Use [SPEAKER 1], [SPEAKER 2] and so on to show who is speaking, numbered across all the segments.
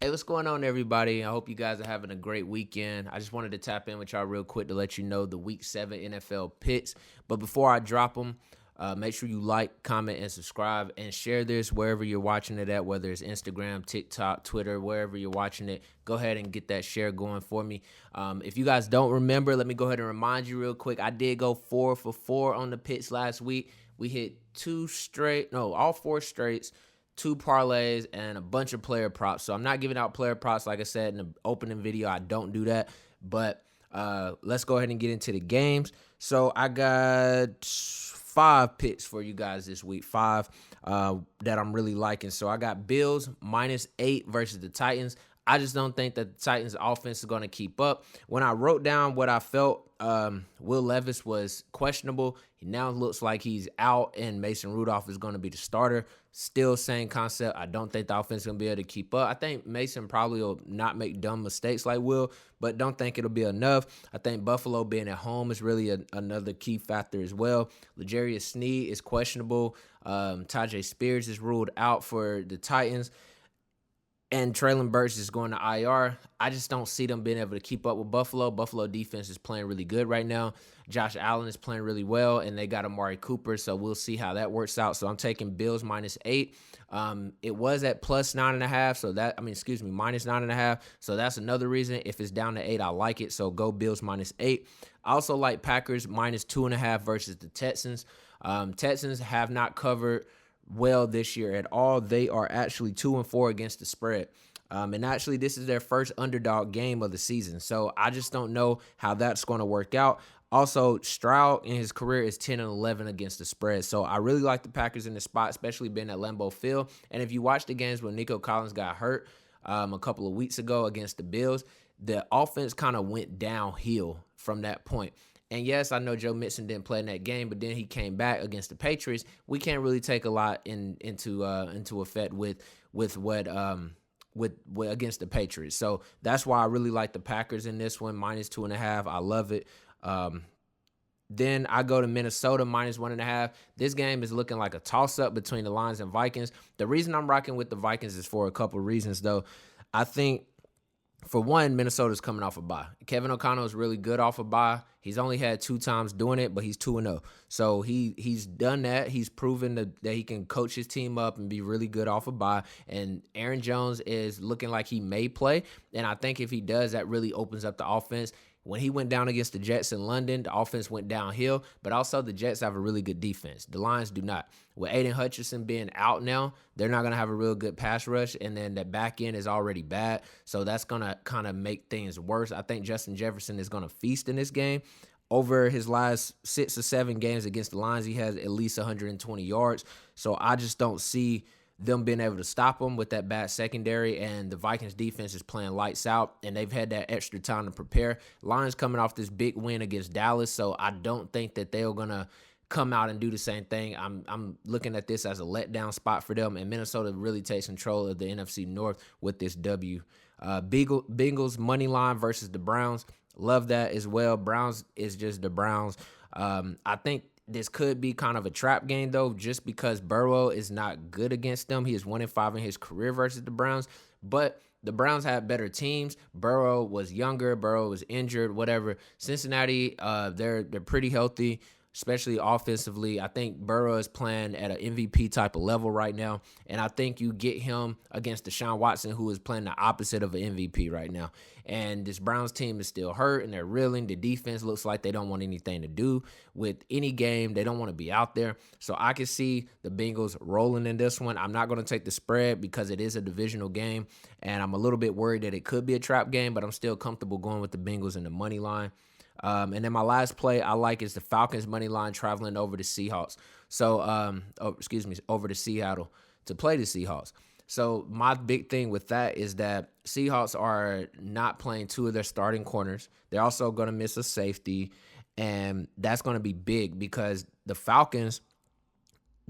[SPEAKER 1] Hey, what's going on, everybody? I hope you guys are having a great weekend. I just wanted to tap in with y'all real quick to let you know the Week 7 NFL picks. But before I drop them, make sure you like, comment, and subscribe, and share this wherever you're watching it at, whether it's Instagram, TikTok, Twitter, wherever you're watching it. Go ahead and get that share going for me. If you guys don't remember, let me go ahead and remind you real quick. I did go 4 for 4 on the picks last week. We hit all four straights, two parlays, and a bunch of player props. So I'm not giving out player props, like I said in the opening video. I don't do that. But let's go ahead and get into the games. So I got 5 picks for you guys this week. 5 that I'm really liking. So I got Bills -8 versus the Titans. I just don't think that the Titans offense is going to keep up. When I wrote down what I felt, Will Levis was questionable. He now looks like he's out, and Mason Rudolph is going to be the starter. Still same concept. I don't think the offense is going to be able to keep up. I think Mason probably will not make dumb mistakes like Will, but don't think it'll be enough. I think Buffalo being at home is really another key factor as well. L'Jarius Sneed is questionable. Tajay Spears is ruled out for the Titans. And Traylon Burks is going to IR. I just don't see them being able to keep up with Buffalo. Buffalo defense is playing really good right now. Josh Allen is playing really well, and they got Amari Cooper, so we'll see how that works out. So I'm taking Bills -8. It was at +9.5, so -9.5. So that's another reason. If it's down to 8, I like it. So go Bills -8. I also like Packers -2.5 versus the Texans. Texans have not covered well this year at all. They are actually 2-4 against the spread. And actually, this is their first underdog game of the season. So I just don't know how that's going to work out. Also, Stroud in his career is 10-11 against the spread. So I really like the Packers in the spot, especially being at Lambeau Field. And if you watch the games when Nico Collins got hurt a couple of weeks ago against the Bills, the offense kind of went downhill from that point. And yes, I know Joe Mixon didn't play in that game, but then he came back against the Patriots. We can't really take a lot into effect with what with against the Patriots. So that's why I really like the Packers in this one, -2.5. I love it. Then I go to Minnesota -1.5. This game is looking like a toss-up between the Lions and Vikings. The reason I'm rocking with the Vikings is for a couple reasons, though. I think, for one, Minnesota's coming off a bye. Kevin O'Connell is really good off a bye. He's only had 2 times doing it, but he's 2-0. So he's done that. He's proven that he can coach his team up and be really good off a bye. And Aaron Jones is looking like he may play. And I think if he does, that really opens up the offense. When he went down against the Jets in London, the offense went downhill, but also the Jets have a really good defense. The Lions do not. With Aiden Hutchinson being out now, they're not going to have a real good pass rush, and then the back end is already bad, so that's going to kind of make things worse. I think Justin Jefferson is going to feast in this game. Over his last 6 or 7 games against the Lions, he has at least 120 yards, so I just don't see them being able to stop them with that bad secondary, and the Vikings defense is playing lights out, and they've had that extra time to prepare. Lions coming off this big win against Dallas, so I don't think that they're going to come out and do the same thing. I'm looking at this as a letdown spot for them, and Minnesota really takes control of the NFC North with this W. Bengals money line versus the Browns. Love that as well. Browns is just the Browns. I think this could be kind of a trap game, though, just because Burrow is not good against them. He is 1-5 in his career versus the Browns, but the Browns have better teams. Burrow was younger. Burrow was injured, whatever. Cincinnati, they're pretty healthy, especially offensively. I think Burrow is playing at an MVP type of level right now, and I think you get him against Deshaun Watson, who is playing the opposite of an MVP right now. And this Browns team is still hurt, and they're reeling. The defense looks like they don't want anything to do with any game. They don't want to be out there. So I can see the Bengals rolling in this one. I'm not going to take the spread because it is a divisional game, and I'm a little bit worried that it could be a trap game, but I'm still comfortable going with the Bengals in the money line. And then my last play I like is the Falcons money line traveling over the Seahawks. So, over to Seattle to play the Seahawks. So my big thing with that is that Seahawks are not playing 2 of their starting corners. They're also going to miss a safety, and that's going to be big because the Falcons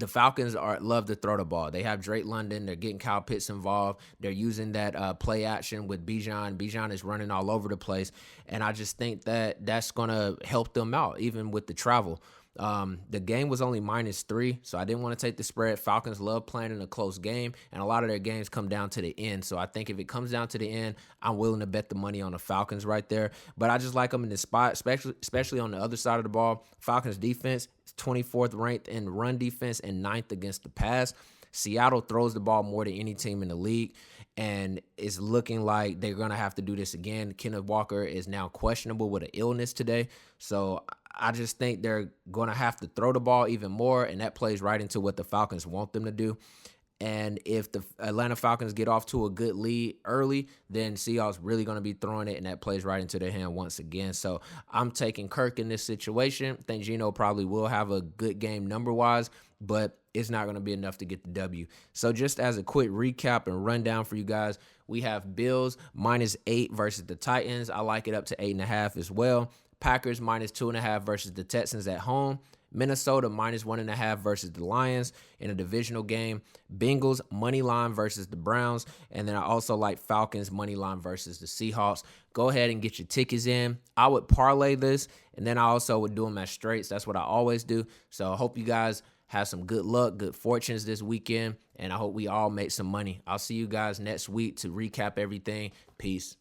[SPEAKER 1] love to throw the ball. They have Drake London. They're getting Kyle Pitts involved. They're using that play action with Bijan. Bijan is running all over the place, and I just think that that's going to help them out, even with the travel. The game was only -3, so I didn't want to take the spread. Falcons love playing in a close game, and a lot of their games come down to the end. So I think if it comes down to the end, I'm willing to bet the money on the Falcons right there. But I just like them in this spot, especially on the other side of the ball. Falcons defense is 24th ranked in run defense and 9th against the pass. Seattle throws the ball more than any team in the league, and it's looking like they're going to have to do this again. Kenneth Walker is now questionable with an illness today, so I just think they're going to have to throw the ball even more, and that plays right into what the Falcons want them to do. And if the Atlanta Falcons get off to a good lead early, then Seahawks really going to be throwing it, and that plays right into their hand once again. So I'm taking Kirk in this situation. I think Geno probably will have a good game number-wise, but it's not going to be enough to get the W. So just as a quick recap and rundown for you guys, we have Bills -8 versus the Titans. I like it up to 8.5 as well. Packers -2.5 versus the Texans at home. Minnesota -1.5 versus the Lions in a divisional game. Bengals money line versus the Browns. And then I also like Falcons money line versus the Seahawks. Go ahead and get your tickets in. I would parlay this, and then I also would do them as straights. That's what I always do. So I hope you guys have some good luck, good fortunes this weekend, and I hope we all make some money. I'll see you guys next week to recap everything. Peace.